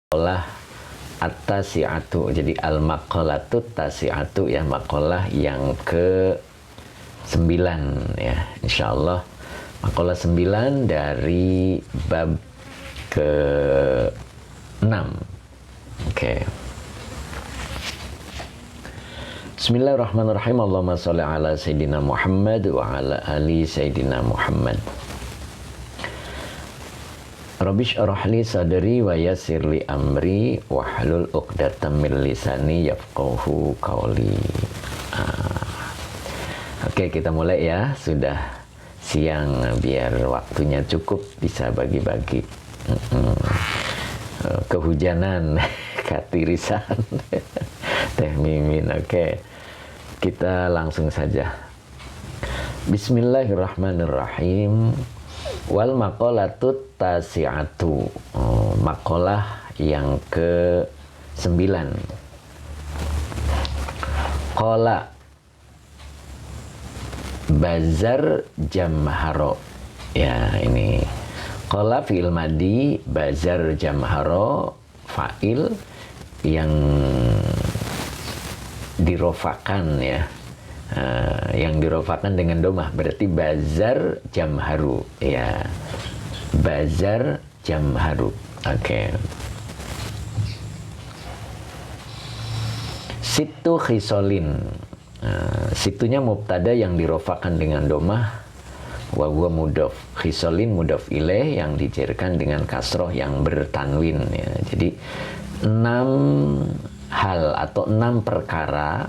maqalah at-tasi'atu. Jadi al-maqalatu tasi'atu ya, maqalah yang ke-9 ya, insyaallah maqalah 9 dari bab ke-6. Oke. Bismillahirrahmanirrahim. Allahumma sholli ala Sayyidina Muhammad wa ala ali Sayyidina Muhammad. Rabbi shrah li sadri wa yassir li amri wahlul 'uqdatam min lisani yafqahu qawli. Oke, kita mulai ya. Sudah siang, biar waktunya cukup bisa bagi-bagi. Kehujanan, katirisan, teh mimin. Oke, kita langsung saja. Bismillahirrahmanirrahim. Wal maqalatut tasi'atu. Maqalah yang ke-9. Qala Bazar Jamharo. Ya, ini qala fi'il madi, Bazar Jamharo fa'il yang dirofakan ya. Yang dirofakan dengan domah, berarti Bazar Jamharu ya, Bazar Jamharu. Oke. Situ khisolin. Situnya mubtada yang dirofakan dengan domah, wa huwa mudhof. Khisolin mudhof ilaih yang dijerkan dengan kasroh yang bertanwin ya. Jadi 6 hal atau 6 perkara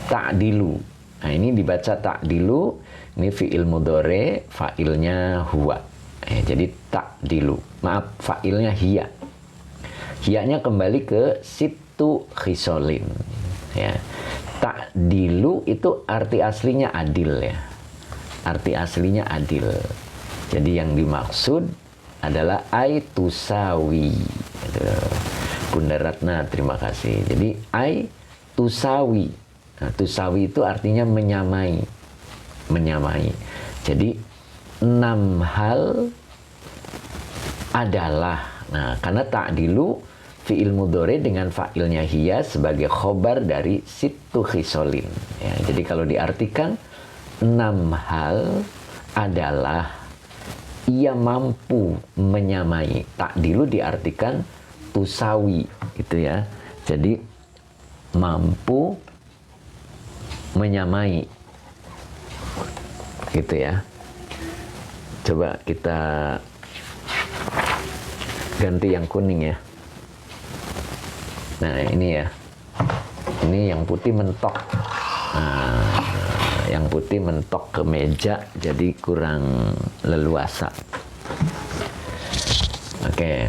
ta'dilu. Nah, ini dibaca ta'dilu, ini fi'il mudhore, fa'ilnya huwa. Jadi ta'dilu. Maaf, fa'ilnya hiya. Hiyanya kembali ke situ khisolin. Ya. Ta'dilu itu arti aslinya adil ya. Arti aslinya adil. Jadi yang dimaksud adalah ai tusawi. Bunda Ratna, terima kasih. Jadi ai tusawi. Nah, tusawi itu artinya menyamai. Menyamai. Jadi 6 hal adalah. Nah, karena ta'dilu fi'il mudhore dengan fa'ilnya hiya sebagai khobar dari situ khisolin. Ya, jadi kalau diartikan 6 hal adalah ia mampu menyamai. Ta'dilu diartikan tusawi gitu ya. Jadi mampu menyamai gitu ya. Coba kita ganti yang kuning ya. Nah, ini ya. Ini yang putih mentok. Nah, yang putih mentok ke meja jadi kurang leluasa. Oke.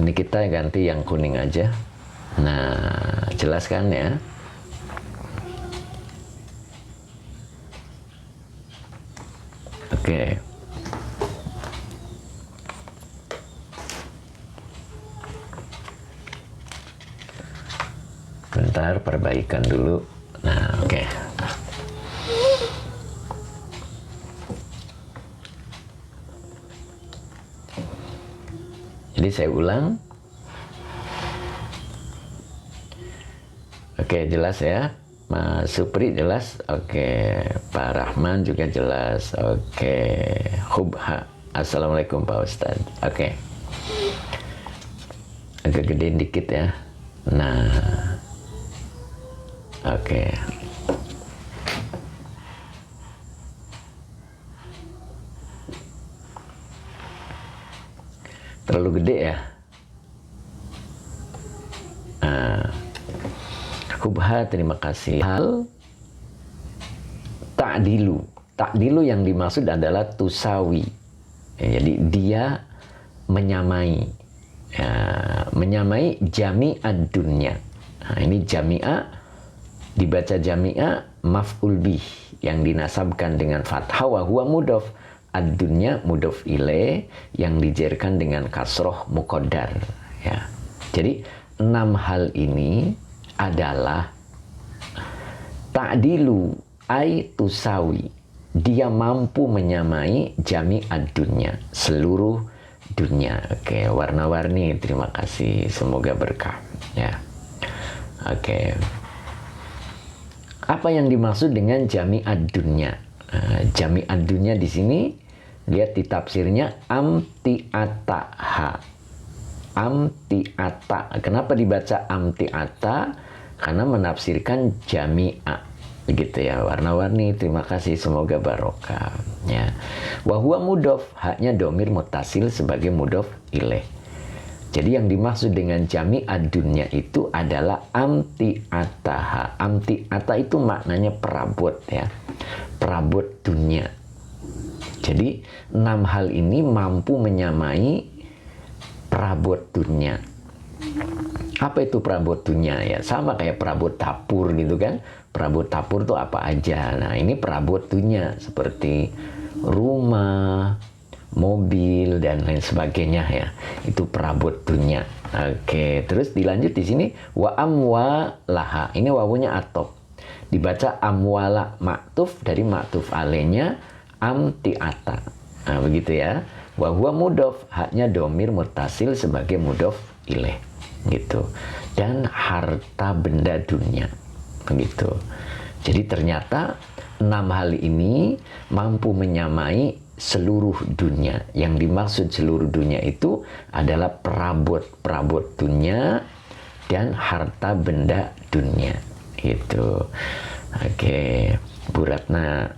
Ini kita ganti yang kuning aja. Nah, jelaskan ya. Oke. Bentar, perbaikan dulu. Nah, oke. Jadi saya ulang. Oke, jelas ya. Mas Supri jelas, oke. Pak Rahman juga jelas, oke. Hubha, assalamualaikum Pak Ustadz, oke. Agak gede dikit ya. Nah, oke. Terlalu gede ya. Hubha, terima kasih. Hal ta'dilu. Ta'dilu yang dimaksud adalah tusawi. Ya, jadi dia menyamai. Ya, menyamai jami'ad dunya. Nah, ini jami'a dibaca jami'a maf'ul bih yang dinasabkan dengan fathah wa huwa mudhof. Ad-dunya mudhof ilaih yang dijerkan dengan kasroh muqaddar. Ya. Jadi 6 hal ini adalah ta'dilu ai tusawi. Dia mampu menyamai jami'ad dunya, seluruh dunia. Oke, warna-warni, terima kasih, semoga berkah ya. Oke, apa yang dimaksud dengan jami'ad dunya? Jami'ad dunya di sini lihat di tafsirnya amti'ataha. Amti'ata. Kenapa dibaca amti'ata? Karena menafsirkan jami'a, begitu ya. Warna-warni, terima kasih, semoga barokah ya. Wa huwa mudhof, haknya domir mutasil sebagai mudhof ilaih. Jadi yang dimaksud dengan jami'ad dunya itu adalah amti'ataha. Amti'ata itu maknanya perabot ya. Perabot dunia. Jadi 6 hal ini mampu menyamai perabot dunia. Apa itu perabot dunia ya? Sama kayak perabot dapur gitu kan. Perabot dapur itu apa aja. Nah, ini perabot dunia seperti rumah, mobil dan lain sebagainya ya. Itu perabot dunia. Oke, terus dilanjut di sini wa amwalaha. Ini wawunya atop. Dibaca amwala, maktuf dari maktuf alainya amti'ata. Nah, begitu ya. Wa huwa mudhof, haknya domir mutasil sebagai mudhof ilaih. Gitu. Dan harta benda dunia. Begitu. Jadi ternyata 6 hal ini mampu menyamai seluruh dunia. Yang dimaksud seluruh dunia itu adalah perabot dunia dan harta benda dunia. Gitu. Oke, Bu Ratna,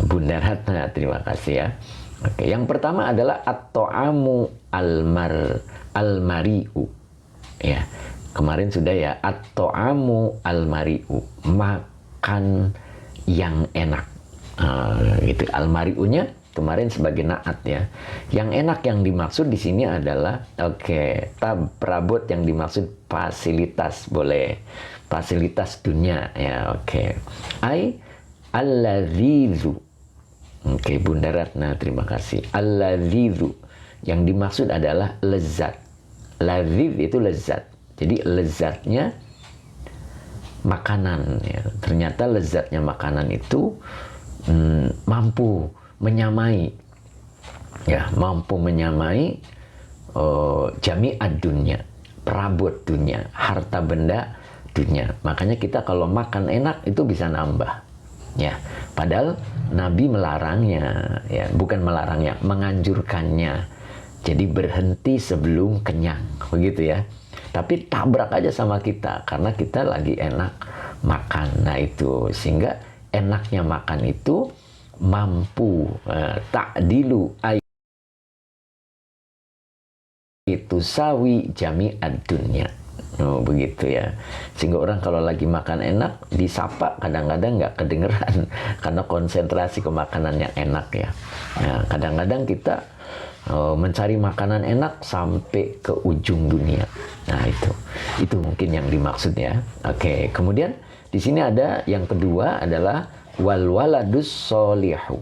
Bunda Ratna, terima kasih ya. Oke, yang pertama adalah at-ta'amu al-mari'u. Ya, kemarin sudah ya, at-ta'amu al-mari'u, makan yang enak. Gitu, al-mari'unya kemarin sebagai naat ya. Yang enak yang dimaksud di sini adalah perabot yang dimaksud fasilitas, boleh fasilitas dunia ya. Ai al-ladhizu. Bunda Ratna, terima kasih. Al-ladhizu yang dimaksud adalah lezat. Ladhidz itu lezat. Jadi lezatnya makanan ya. Ternyata lezatnya makanan itu mampu menyamai ya, mampu menyamai jami'ad dunya, perabot dunia, harta benda dunia. Makanya kita kalau makan enak itu bisa nambah ya. Padahal Nabi melarangnya ya, bukan melarangnya, menganjurkannya. Jadi berhenti sebelum kenyang, begitu ya. Tapi tabrak aja sama kita karena kita lagi enak makan. Nah itu, sehingga enaknya makan itu mampu ta'dilu itu sawi jami'ad dunya. Begitu ya. Sehingga orang kalau lagi makan enak disapa kadang-kadang nggak kedengeran karena konsentrasi ke makanan yang enak ya. Nah, kadang-kadang kita mencari makanan enak sampai ke ujung dunia. Nah itu mungkin yang dimaksud ya. Kemudian di sini ada yang kedua adalah wal waladus solihu.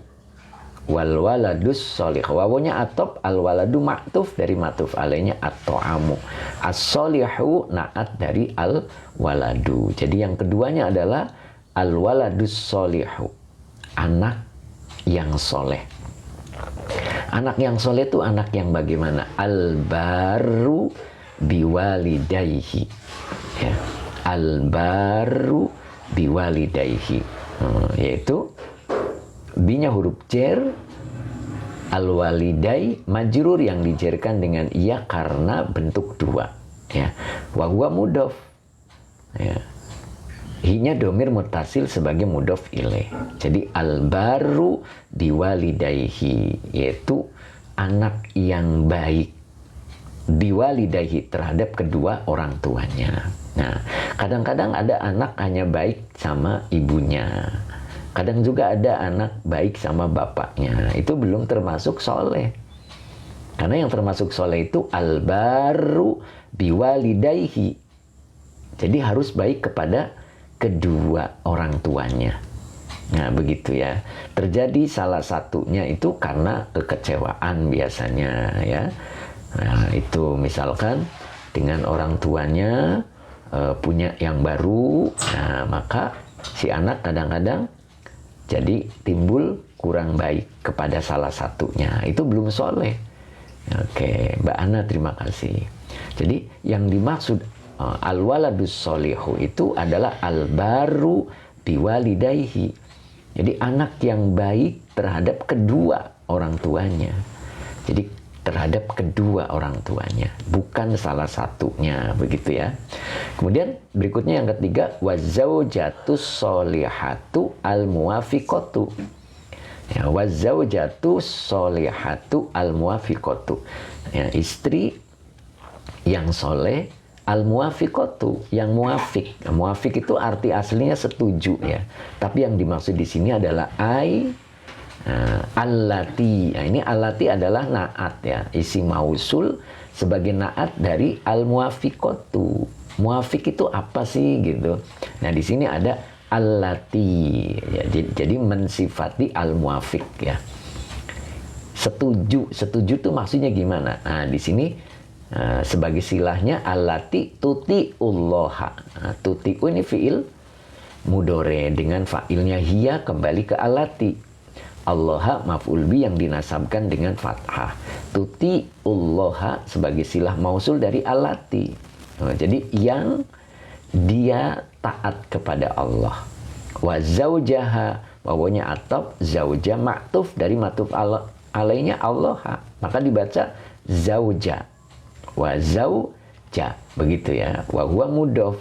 Wal waladus solih. Wawunya atop, al waladu maktuf dari maktuf alainya at-ta'amu. As-solihu naat dari al waladu. Jadi yang keduanya adalah al waladus solihu, anak yang soleh. Anak yang soleh itu anak yang bagaimana? Al-baru biwalidayhi ya. Al-baru biwalidayhi, yaitu binya huruf jer, al-walidai majrur yang dijerkan dengan iya karena bentuk dua ya. Wa huwa mudhof ya. Hinya domir mutasil sebagai mudhof ilaih. Jadi al-baru biwalidaihi, yaitu anak yang baik biwalidaihi, terhadap kedua orang tuanya. Nah, kadang-kadang ada anak hanya baik sama ibunya. Kadang juga ada anak baik sama bapaknya. Itu belum termasuk soleh. Karena yang termasuk soleh itu al-baru biwalidaihi. Jadi harus baik kepada kedua orang tuanya. Nah, begitu ya. Terjadi salah satunya itu karena kekecewaan biasanya ya. Nah, itu misalkan dengan orang tuanya punya yang baru. Nah, maka si anak kadang-kadang jadi timbul kurang baik kepada salah satunya. Itu belum soleh. Oke, Mbak Ana terima kasih. Jadi yang dimaksud al-waladus solihu itu adalah al-baru biwalidayhi. Jadi anak yang baik terhadap kedua orang tuanya. Jadi terhadap kedua orang tuanya, bukan salah satunya, begitu ya. Kemudian berikutnya yang ketiga, wazaujatus solihatu al-muwafiqatu. Ya, wazaujatus solihatu al-muwafiqatu. Ya, istri yang soleh, al-muwafiqatu, yang muafik. Nah, muafik itu arti aslinya setuju ya. Tapi yang dimaksud di sini adalah allati. Nah, ini allati adalah naat ya, isi mausul sebagai naat dari al-muwafiqatu. Muafik itu apa sih gitu. Nah, di sini ada allati ya, jadi mensifati al-muafik ya. Setuju itu maksudnya gimana? Nah, di sini sebagai silahnya allati tuti'ullaha. Nah, tuti'u ini fiil mudore dengan fa'ilnya hiya kembali ke allati. Allah maf'ul bi yang dinasabkan dengan fathah. Tuti'ullaha sebagai silah mausul dari allati. Nah, jadi yang dia taat kepada Allah. Wa zaujaha, wawunya atop, zauja maktuf dari matuf alainya Allah. Maka dibaca zauja. Wa zauja, begitu ya. Wa huwa mudhof.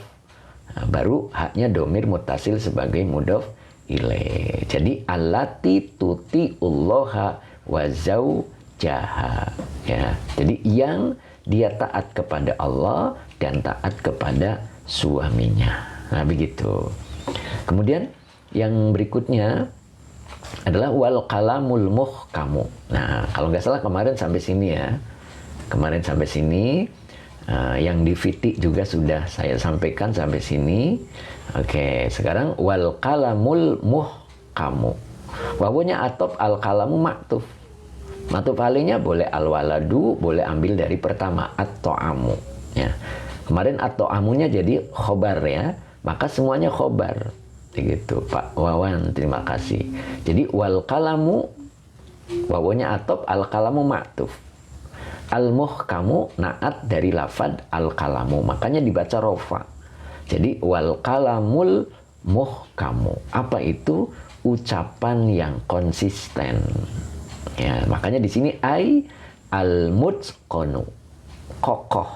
Nah, baru haknya domir mutasil sebagai mudhof ilaih. Jadi allati tuti'ullaha wa zaujaha ya. Jadi yang dia taat kepada Allah dan taat kepada suaminya. Nah, begitu. Kemudian yang berikutnya adalah wal qalamul muhkamu. Nah, kalau nggak salah kemarin sampai sini ya. Kemarin sampai sini. Yang di fitik juga sudah saya sampaikan sampai sini. Oke, sekarang wal qalamul muhkamu. Wawunya atop, al qalamu maktuf. Maktuf alainya boleh al waladu, boleh ambil dari pertama at-ta'amu ya. Kemarin at-ta'amunya jadi khobar ya, maka semuanya khobar. Begitu Pak Wawan, terima kasih. Jadi wal qalamu, wawunya atop, al qalamu maktuf. Al-muhkamu naat dari lafad al-kalamu, makanya dibaca rofa. Jadi wal kalamul muhkamu. Apa itu? Ucapan yang konsisten. Ya, makanya di sini al-mutqanu, kokoh,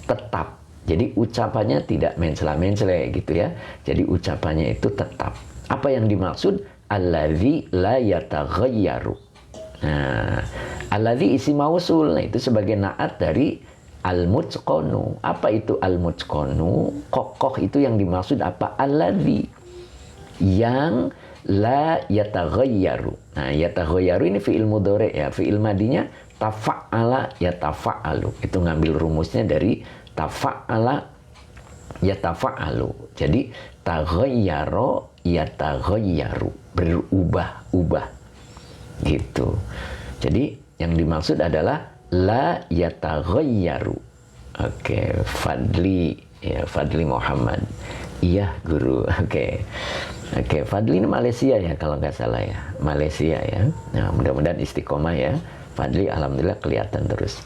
tetap. Jadi ucapannya tidak mencela-mencela gitu ya. Jadi ucapannya itu tetap. Apa yang dimaksud? Alladzi la yataghayyaru. Nah, alladzi isi mausul, nah itu sebagai naat dari al-mutqanu. Apa itu al-mutqanu? Kokoh itu yang dimaksud apa? Alladzi yang la yataghayyaru. Nah, yataghayyaru ini fi'il mudhari ya, fi'il madinya tafa'ala yatafa'alu. Itu ngambil rumusnya dari tafa'ala yatafa'alu. Jadi taghayyara yataghayyaru, berubah-ubah. Gitu. Jadi yang dimaksud adalah la yataghayyaru. Oke, Fadli ya, Fadli Muhammad. Iya, guru. Oke, Fadli ini Malaysia ya kalau nggak salah ya. Malaysia ya. Nah, mudah-mudahan istiqomah ya. Fadli alhamdulillah kelihatan terus.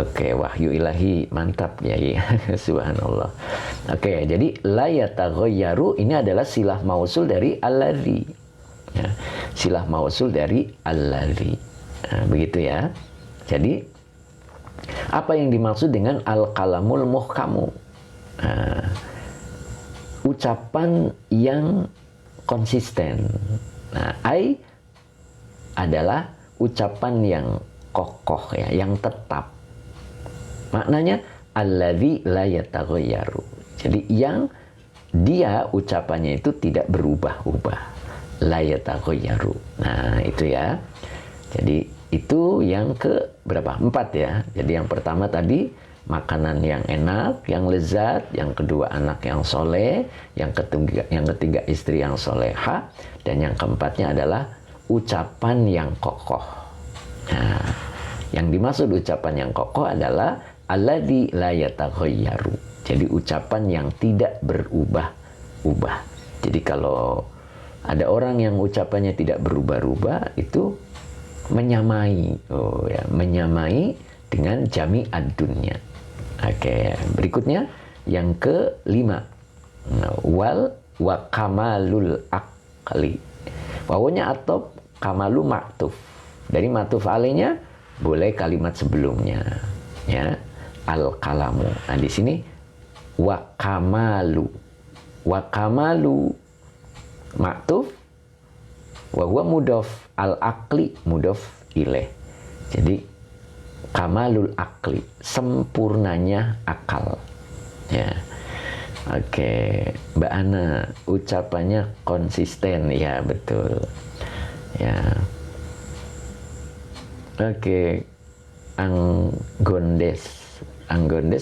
Oke, wahyu ilahi mantap ya. Subhanallah. Oke, jadi la yataghayyaru ini adalah silah mausul dari alladzi. Ya, silah mausul dari alladzi. Nah, begitu ya. Jadi apa yang dimaksud dengan al-qalamul muhkamu? Nah, ucapan yang konsisten. Nah, adalah ucapan yang kokoh ya, yang tetap. Maknanya alladzi la yataghayyaru. Jadi yang dia ucapannya itu tidak berubah-ubah. La yataghayyaru. Nah, itu ya. Jadi itu yang ke berapa? 4 ya. Jadi yang pertama tadi makanan yang enak, yang lezat, yang kedua anak yang soleh, yang ketiga istri yang soleha, dan yang keempatnya adalah ucapan yang kokoh. Nah, yang dimaksud ucapan yang kokoh adalah alladzi la yataghayyaru. Jadi ucapan yang tidak berubah-ubah. Jadi kalau ada orang yang ucapannya tidak berubah-ubah, itu menyamai. Oh ya, menyamai dengan jami ad-dunya. Oke, berikutnya yang kelima. Wal wa kamalul aqli. Wawunya atop, kamalu maktuf. Dari maktuf alainya boleh kalimat sebelumnya. Ya, al kalamu. Nah, di sini wa kamalu. Wa kamalu maktuf wa huwa mudhof, al aqli mudhof ilaih. Jadi kamalul akli, sempurnanya akal. Ya. Oke, Mbak Ana, ucapannya konsisten. Ya, betul. Ya. Oke, Anggondes,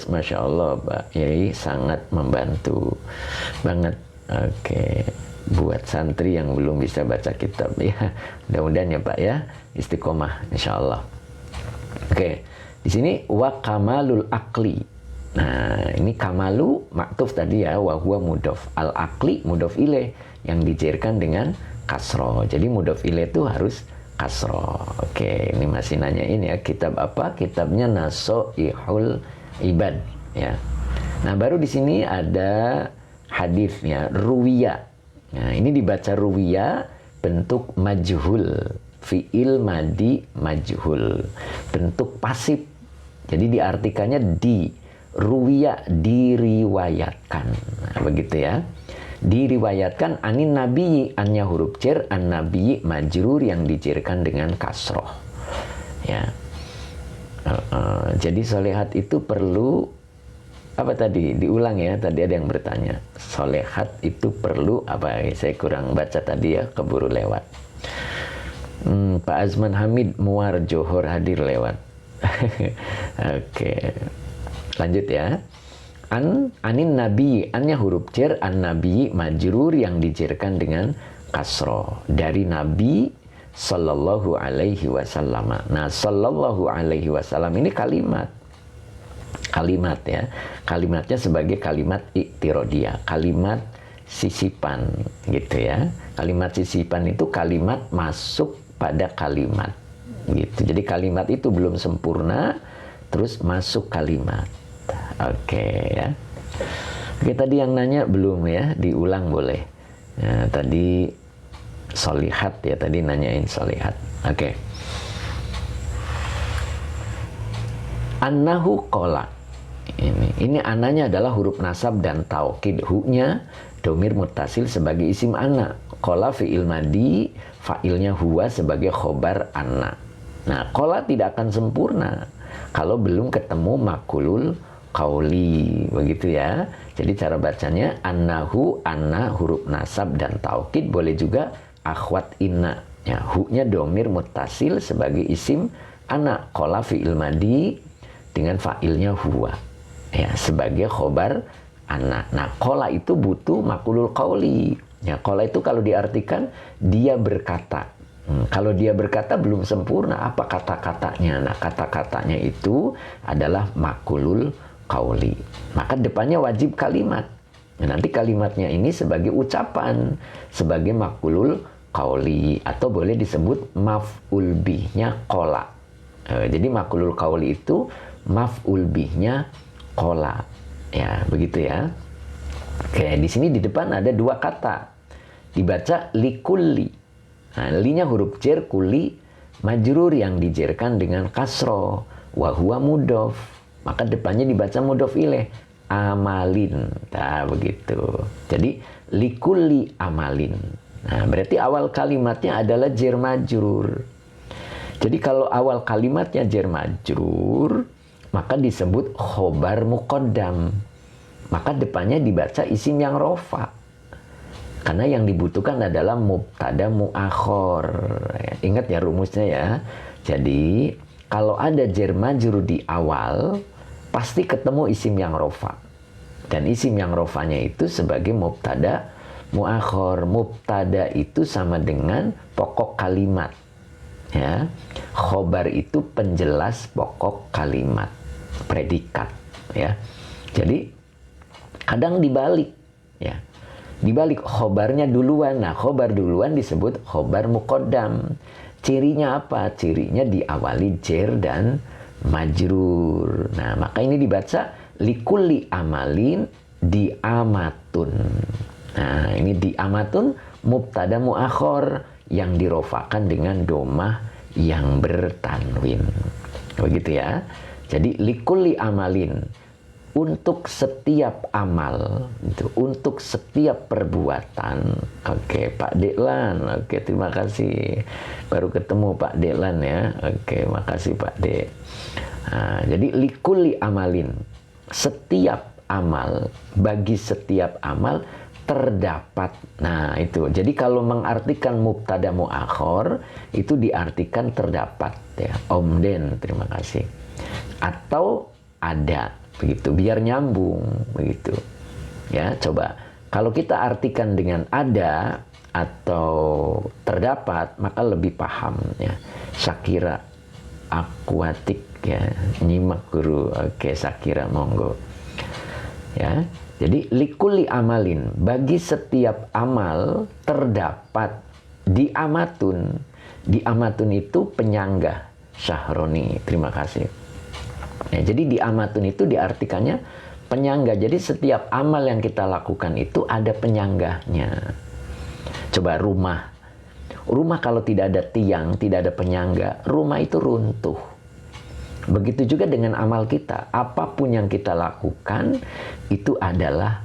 Masya Allah, Pak Yai sangat membantu banget. Oke, buat santri yang belum bisa baca kitab, ya, mudah-mudahan ya Pak ya, istiqomah, Insya Allah. Oke, di sini wa kamalul akli. Nah, ini kamalu maktuf tadi ya, wa huwa mudhof, al akli mudhof ilaih yang dicairkan dengan kasroh. Jadi mudhof ilaih itu harus kasroh. Oke, ini masih nanyain ya, kitab apa? Kitabnya Nasoihul Ibad ya. Nah, baru di sini ada hadisnya ruwiya. Nah, ini dibaca ruwiya bentuk majhul, fiil madi majhul, bentuk pasif. Jadi diartikannya ruwiya, diriwayatkan. Nah, begitu ya. Diriwayatkan anin nabi, annya huruf jar, an nabi majrur yang dijarkan dengan kasroh. Ya. Jadi solehat itu perlu apa tadi? Diulang ya. Tadi ada yang bertanya. Solehat itu perlu apa? Saya kurang baca tadi ya, keburu lewat. Pak Azman Hamid Muar Johor hadir lewat. Oke. Lanjut ya. Anin nabi, annya huruf jar, an nabi majrur yang dijarkan dengan kasroh. Dari nabi sallallahu alaihi wasallam. Nah, sallallahu alaihi wasallam ini kalimat ya. Kalimatnya sebagai kalimat iktirodiyah, kalimat sisipan gitu ya. Kalimat sisipan itu kalimat masuk pada kalimat gitu. Jadi kalimat itu belum sempurna terus masuk kalimat. Oke ya. Oke, tadi yang nanya belum ya, diulang boleh. Nah, tadi solihat ya, tadi nanyain solihat. Oke. Annahu qala. Ini ananya adalah huruf nasab dan taukid. Hu-nya domir muttasil sebagai isim ana. Qala fi'il madi, fa'ilnya huwa sebagai khobar anna. Nah, qala tidak akan sempurna kalau belum ketemu makulul qauli, begitu ya. Jadi cara bacanya annahu, anna huruf nasab dan taukid, boleh juga akhwat inna. Ya, hu-nya domir muttasil sebagai isim ana. Qala fi'il madi dengan fa'ilnya huwa. Ya, sebagai khobar anna. Nah, qala itu butuh makulul qauli. Ya, qala itu kalau diartikan dia berkata. Kalau dia berkata belum sempurna, apa kata-katanya? Nah, kata-katanya itu adalah makulul qauli. Maka depannya wajib kalimat. Nah, nanti kalimatnya ini sebagai ucapan, sebagai makulul qauli, atau boleh disebut maf'ul bihnya qala. Jadi makulul qauli itu maf'ul bihnya qala. Ya, begitu ya. Oke, di sini di depan ada dua kata. Dibaca likulli. Nah, linya huruf jar, kulli majrur yang dijarkan dengan kasroh, wa huwa mudhof. Maka depannya dibaca mudhof ilaih, amalin. Nah, begitu. Jadi likulli amalin. Nah, berarti awal kalimatnya adalah jar majrur. Jadi kalau awal kalimatnya jar majrur, maka disebut khobar muqaddam. Maka depannya dibaca isim yang rofa. Karena yang dibutuhkan adalah mubtada muakhor. Ingat ya rumusnya ya. Jadi kalau ada jar majrur di awal, pasti ketemu isim yang rofa. Dan isim yang rofanya itu sebagai mubtada muakhor. Mubtada itu sama dengan pokok kalimat. Ya, khobar itu penjelas pokok kalimat, predikat. Ya, jadi kadang dibalik. Ya, dibalik khobarnya duluan. Nah, khobar duluan disebut khobar muqaddam. Cirinya apa? Cirinya diawali jer dan majrur. Nah, maka ini dibaca likulli amalin diamatun. Nah, ini diamatun mubtada muakhor yang dirofakan dengan domah yang bertanwin. Begitu ya. Jadi likulli amalin, untuk setiap amal, untuk setiap perbuatan. Oke, Pak Deklan. Oke, terima kasih. Baru ketemu Pak Deklan ya. Oke, makasih Pak Dek. Nah, jadi likulli amalin, setiap amal, bagi setiap amal terdapat. Nah, itu. Jadi kalau mengartikan mubtada muakhor, itu diartikan terdapat ya. Om Den, terima kasih. Atau ada. Begitu, biar nyambung begitu ya. Coba kalau kita artikan dengan ada atau terdapat, maka lebih paham ya. Syakira akuatik ya, nyimak guru. Oke, Syakira monggo ya. Jadi likulli amalin, bagi setiap amal terdapat diamatun. Diamatun itu penyangga. Syahroni, terima kasih. Ya, jadi diamatun itu diartikannya penyangga. Jadi setiap amal yang kita lakukan itu ada penyangganya. Coba rumah. Rumah kalau tidak ada tiang, tidak ada penyangga, rumah itu runtuh. Begitu juga dengan amal kita. Apapun yang kita lakukan itu adalah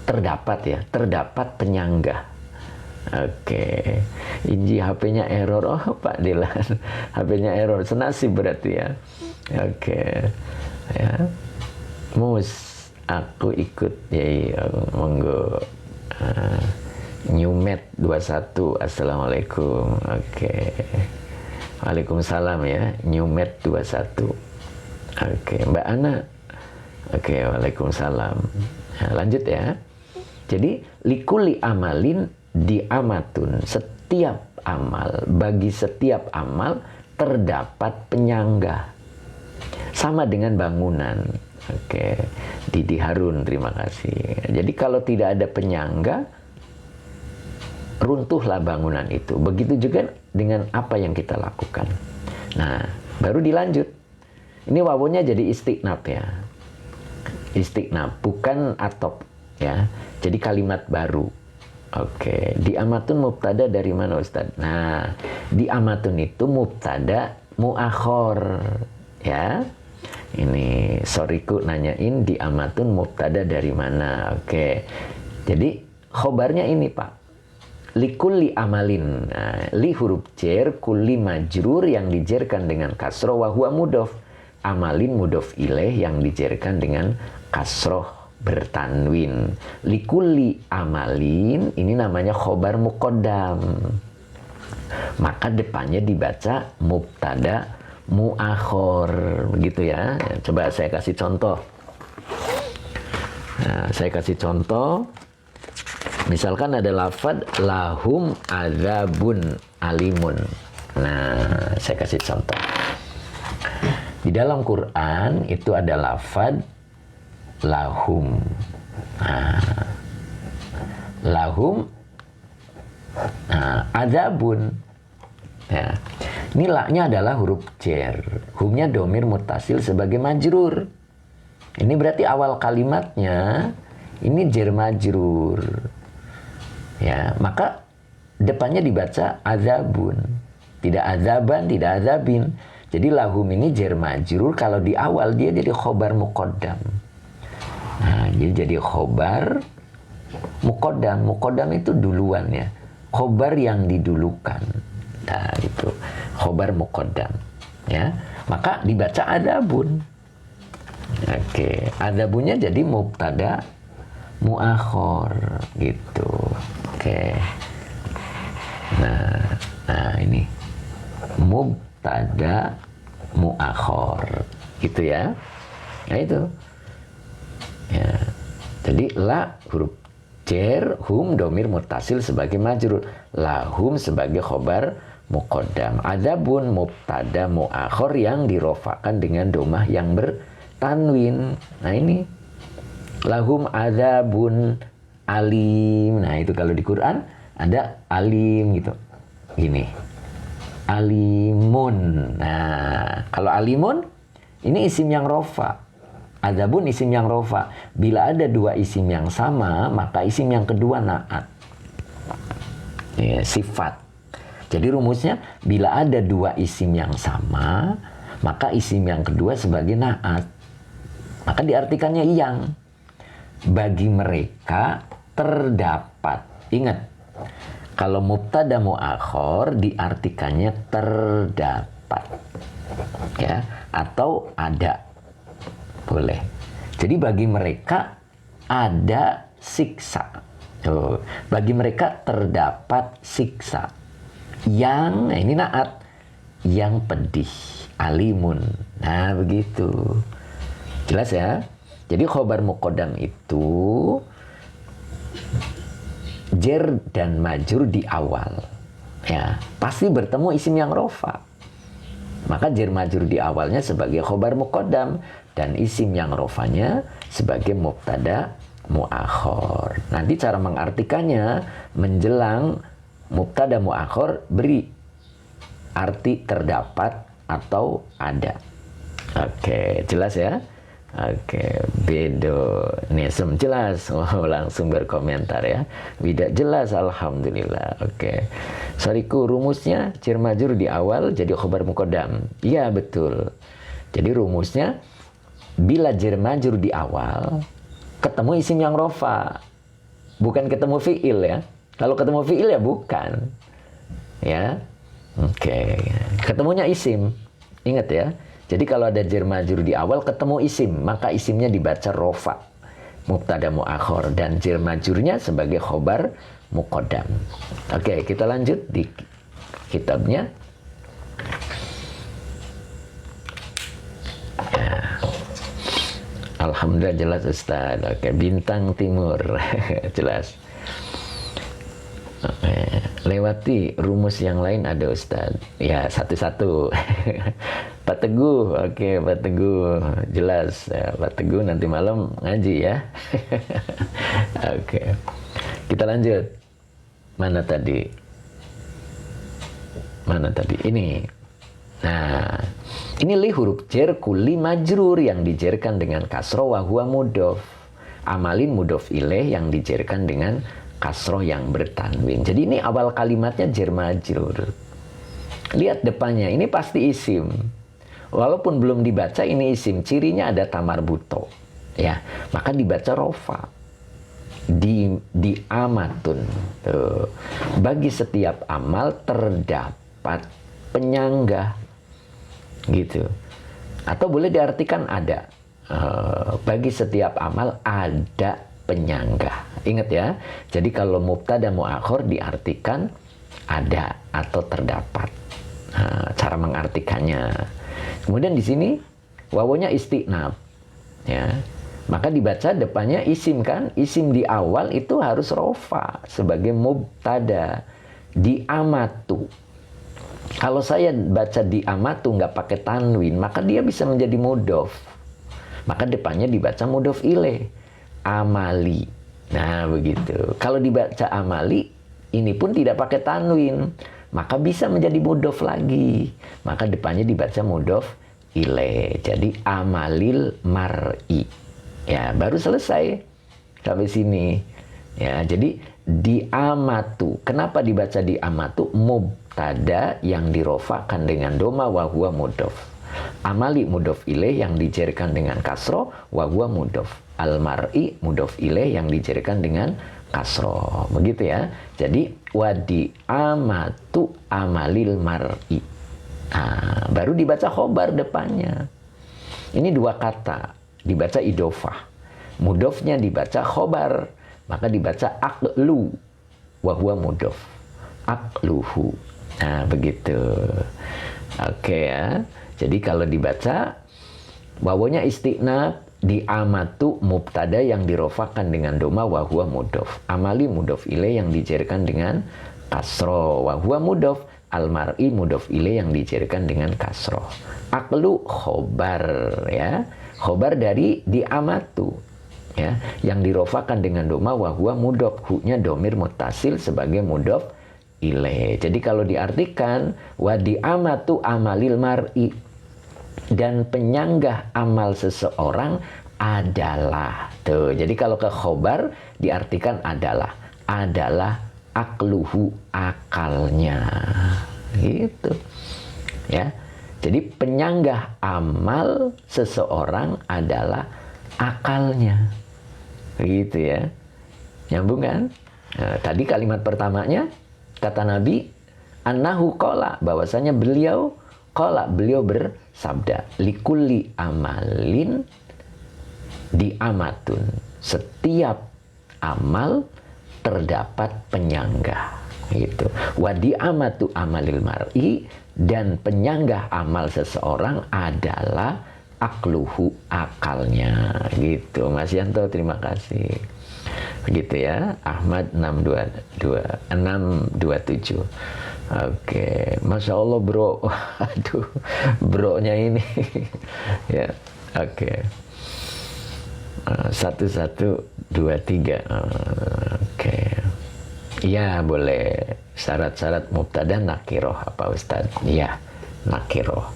terdapat ya, terdapat penyangga. Oke, Inji HP-nya error. Oh Pak Dilan, HP-nya error. Senasib berarti ya. Oke, ya. Mus, aku ikut ya, monggo. Newmet 21, assalamualaikum. Oke, waalaikumsalam ya. Newmet 21. Oke, Mbak Ana. Oke, waalaikumsalam. Nah, lanjut ya. Jadi likulli amalin diamatun, setiap amal, bagi setiap amal terdapat penyangga. Sama dengan bangunan. Oke, Didi Harun, terima kasih. Jadi kalau tidak ada penyangga, runtuhlah bangunan itu. Begitu juga dengan apa yang kita lakukan. Nah, baru dilanjut. Ini wawunya jadi istiqnab ya. Istiqnab, bukan atop ya. Jadi kalimat baru. Oke, diamatun mubtada dari mana Ustaz? Nah, diamatun itu mubtada muakhor ya. Ini sorryku nanyain diamatun mubtada dari mana. Oke, jadi khobarnya ini Pak. Likulli amalin. Nah, li huruf jer, kulli majrur yang dijerkan dengan kasroh, wa huwa mudhof. Amalin mudhof ilaih yang dijerkan dengan kasroh bertanwin. Likulli amalin ini namanya khobar muqaddam. Maka depannya dibaca mubtada muakhor, begitu ya. Coba saya kasih contoh. Nah, saya kasih contoh. Misalkan ada lafad lahum adzabun alimun. Nah, saya kasih contoh. Di dalam Quran itu ada lafad lahum. Nah, lahum adzabun. Ya. Ini la-nya adalah huruf jer. Humnya domir mutasil sebagai majrur. Ini berarti awal kalimatnya ini jer majrur. Ya, maka depannya dibaca azabun. Tidak azaban, tidak azabin. Jadi lahum ini jer majrur, kalau di awal dia jadi khobar muqaddam. Nah, jadi khobar muqaddam. Muqaddam itu duluan ya. Khobar yang didulukan. Nah, itu khobar muqaddam. Ya, maka dibaca adabun. Oke, adabunnya jadi mubtada muakhor gitu. Oke. Nah ini mubtada muakhor gitu ya. Nah itu. Ya. Jadi la huruf jer, hum domir mutasil sebagai majrur, lahum sebagai khobar muqaddam. Adabun mubtada muakhor yang dirofakan dengan domah yang bertanwin. Nah ini lahum adzabun alim. Nah itu kalau di Quran ada alim gitu. Gini. alimun. Nah, kalau alimun ini isim yang rofa. Adzabun isim yang rofa. Bila ada dua isim yang sama, maka isim yang kedua naat. Ya, sifat. Jadi rumusnya, bila ada dua isim yang sama, maka isim yang kedua sebagai naat. Maka diartikannya yang. Bagi mereka terdapat. Ingat, kalau mubtada muakhor diartikannya terdapat. Ya, atau ada. Boleh. Jadi bagi mereka ada siksa. Tuh, bagi mereka terdapat siksa. Yang, nah ini naat, yang pedih, alimun. Nah, begitu. Jelas ya? Jadi khobar muqaddam itu jer dan majrur di awal. Ya, pasti bertemu isim yang rofa. Maka jer majrur di awalnya sebagai khobar muqaddam dan isim yang rofanya sebagai mubtada muakhor. Nanti cara mengartikannya menjelang mubtada muakhor beri arti terdapat atau ada. Oke, jelas ya? Oke, bedo. Nesem jelas. Oh, langsung berkomentar ya. Tidak jelas, alhamdulillah. Oke. Soriku rumusnya jer majrur di awal jadi khobar muqaddam. Iya, betul. Jadi rumusnya bila jer majrur di awal ketemu isim yang rofa. Bukan ketemu fi'il ya. Kalau ketemu fi'il ya bukan. Ya. Oke. Ketemunya isim. Ingat ya. Jadi kalau ada jer majrur di awal ketemu isim, maka isimnya dibaca rofa, mubtada muakhor, dan jer majrurnya sebagai khobar muqaddam. Oke, kita lanjut di kitabnya. Ya. Alhamdulillah jelas Ustaz. Oke, bintang timur. Jelas. Lewati rumus yang lain ada Ustaz. Ya, satu-satu. Pak Teguh, oke Pak Teguh, jelas ya, Pak Teguh nanti malam ngaji ya. Oke, kita lanjut. Mana tadi? Ini. Nah, ini li huruf jer kuli majrur yang dijerkan dengan kasroh wa huwa mudhof. Amalin mudhof ilaih yang dijerkan dengan kasroh yang bertanwin. Jadi ini awal kalimatnya jer majrur. Lihat depannya, ini pasti isim. Walaupun belum dibaca ini isim, cirinya ada tamar buto, ya, maka dibaca rofa. Di amatun. Tuh. Bagi setiap amal terdapat penyanggah, gitu. Atau boleh diartikan ada. Bagi setiap amal ada penyanggah. Ingat ya. Jadi kalau mubtada muakhor diartikan ada atau terdapat. Cara mengartikannya. Kemudian di sini wawunya istinab, ya. Maka dibaca depannya isim kan? Isim di awal itu harus rofa sebagai mubtada. Di amatu. Kalau saya baca di amatu nggak pakai tanwin, maka dia bisa menjadi mudhof. Maka depannya dibaca mudhof ilaih. Amali. Nah, begitu. Kalau dibaca amali, ini pun tidak pakai tanwin. Maka bisa menjadi mudhof lagi. Maka depannya dibaca mudhof ilaih. Jadi amalil mar'i. Ya, baru selesai sampai sini. Ya, jadi di amatu. Kenapa dibaca di amatu? Mubtada yang dirofakan dengan doma wa huwa mudhof. Amali mudhof ilaih yang dijerkan dengan kasroh wa huwa mudhof. Al mar'i mudhof ilaih yang dijerkan dengan kasroh. Begitu ya. Jadi wadi amatu amalil mar'i. Nah, baru dibaca khobar depannya. Ini dua kata. Dibaca idofah. Mudhofnya dibaca khobar. Maka dibaca aqlu. Wahuwa mudhof. Aqluhu. Nah, begitu. Oke ya. Jadi kalau dibaca wawunya istinab. Di amatu mubtada yang dirofakan dengan doma wa huwa mudhof. Amali mudhof ilaih yang dijerkan dengan kasroh. Wa huwa mudhof. Al-mar'i mudhof ilaih yang dijerkan dengan kasroh. Aqlu khobar, ya. Khobar dari di amatu, ya, yang dirofakan dengan doma wa huwa mudhof. Hu-nya domir muttasil sebagai mudhof ilaih. Jadi kalau diartikan wadi amatu amalil mar'i, dan penyanggah amal seseorang adalah. Tuh, jadi kalau ke khobar diartikan adalah akluhu, akalnya. Gitu. Ya. Jadi penyanggah amal seseorang adalah akalnya. Gitu ya. Nyambung kan? Nah, tadi kalimat pertamanya kata Nabi annahu qala, bahwasanya beliau bersabda likulli amalin diamatun, setiap amal terdapat penyanggah. Gitu. Wa diamatu amalil mar'i, dan penyanggah amal seseorang adalah akluhu, akalnya. Gitu. Mas Yanto, terima kasih. Begitu ya. Ahmad 627. Oke, Masya Allah bro. Aduh, bro-nya ini. Ya, oke. 1123. Oke. Iya, boleh. Syarat-syarat mubtada nakiroh apa Ustaz? Iya, nakiroh.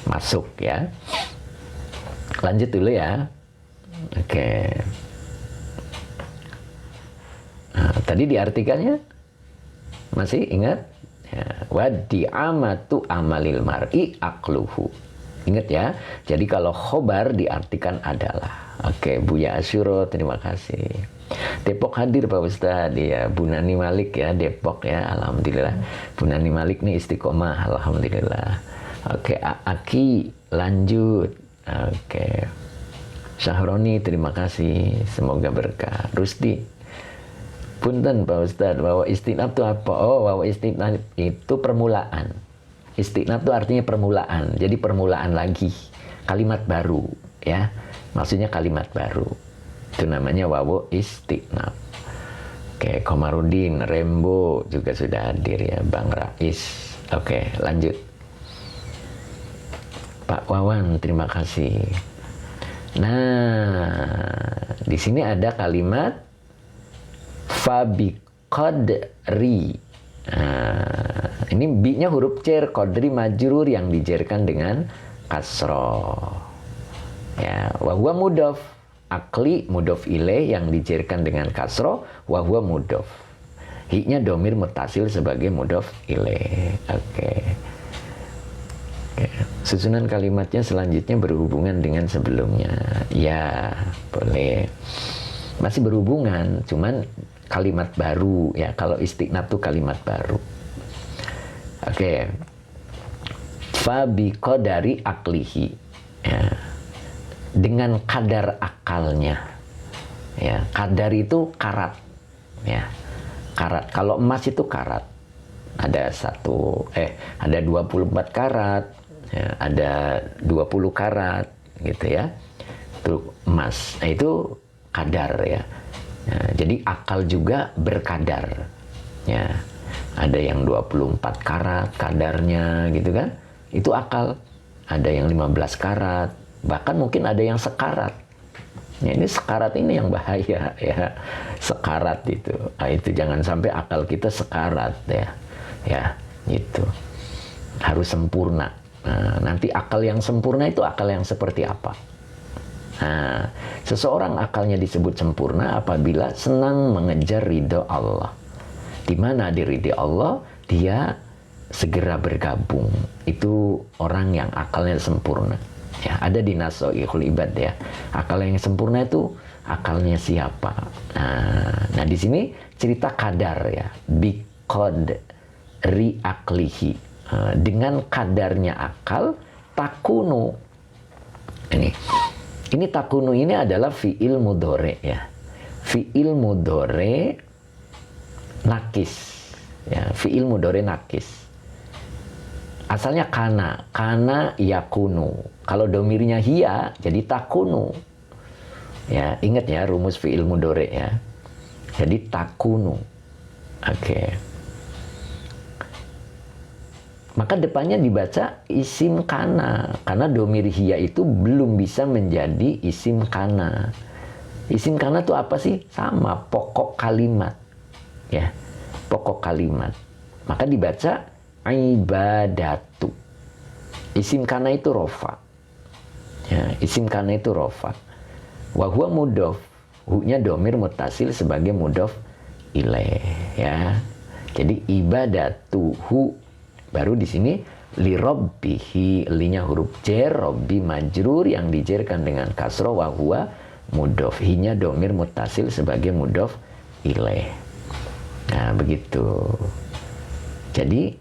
Masuk ya. Lanjut dulu ya. Oke. Nah, tadi diartikannya masih ingat? Ya, wadi amatu amalil mar'i akluhu. Ingat ya. Jadi kalau khobar diartikan adalah. Oke, Buya Asyuro, terima kasih. Depok hadir Pak Ustadz. Ya, Bu Nani Malik ya, Depok ya, alhamdulillah. Bu Nani Malik nih istiqomah, alhamdulillah. Oke, Aki lanjut. Oke. Syahroni, terima kasih. Semoga berkah. Rusdi, punten Pak Ustadz, bahwa istinab itu apa? Oh, bahwa istinab itu permulaan. Istinab itu artinya permulaan. Jadi permulaan lagi. Kalimat baru ya. Maksudnya kalimat baru. Itu namanya wawu istinab. Oke, Komarudin, Rembo juga sudah hadir ya, Bang Rais. Oke, lanjut. Pak Wawan, terima kasih. Nah, di sini ada kalimat fabi qadri. Nah, ini bi-nya huruf cer, qadri majrur yang dijerkan dengan kasroh. Ya, wa huwa mudhof. Akli mudhof ilaih yang dijerkan dengan kasroh, wa huwa mudhof. Hi-nya domir mutasil sebagai mudhof ilaih. Oke. Susunan kalimatnya selanjutnya berhubungan dengan sebelumnya. Ya, boleh. Masih berhubungan, cuman kalimat baru ya. Kalau istinab tuh kalimat baru. Oke. Fa bi qadari aklihi. Ya. Dengan kadar akalnya. Ya, kadar itu karat. Ya. Karat. Kalau emas itu karat. Ada 24 karat, ya, ada 20 karat gitu ya. Itu emas. Nah, itu kadar ya. Nah, jadi akal juga berkadar. Ya. Ada yang 24 karat kadarnya gitu kan. Itu akal. Ada yang 15 karat, bahkan mungkin ada yang sekarat. Ya, ini sekarat ini yang bahaya ya. Sekarat itu. Nah, itu jangan sampai akal kita sekarat ya. Ya, itu. Harus sempurna. Nah, nanti akal yang sempurna itu akal yang seperti apa? Nah, seseorang akalnya disebut sempurna apabila senang mengejar ridho Allah. Di mana di ridho Allah, dia segera bergabung. Itu orang yang akalnya sempurna. Ya, ada di Nasoihul Ibad ya. Akal yang sempurna itu akalnya siapa? Nah, di sini cerita kadar ya. Biqad ri aklihi. Dengan kadarnya akal takunu. Ini takunu ini adalah fi'il mudhore ya. Fi'il mudhore nakis. Ya, fi'il mudhore nakis. Asalnya kana yakunu. Kalau domirnya hiya, jadi takunu. Ya, ingat ya rumus fi'il mudhore ya. Jadi takunu. Oke. Maka depannya dibaca isim kana. Karena domir hiya itu belum bisa menjadi isim kana. Isim kana itu apa sih? Sama, pokok kalimat. Ya, pokok kalimat. Maka dibaca ibadatu. Isim kana itu rofa. Ya, isim kana itu rofa. Wa huwa mudhof. Hu-nya domir mutasil sebagai mudhof ilaih, ya. Jadi ibadatuhu, baru di sini li rabbihi, linya huruf jar, rabbi majrur yang dijerkan dengan kasroh, wa huwa mudhof, hinya domir mutasil sebagai mudhof ilaih. Nah, begitu. Jadi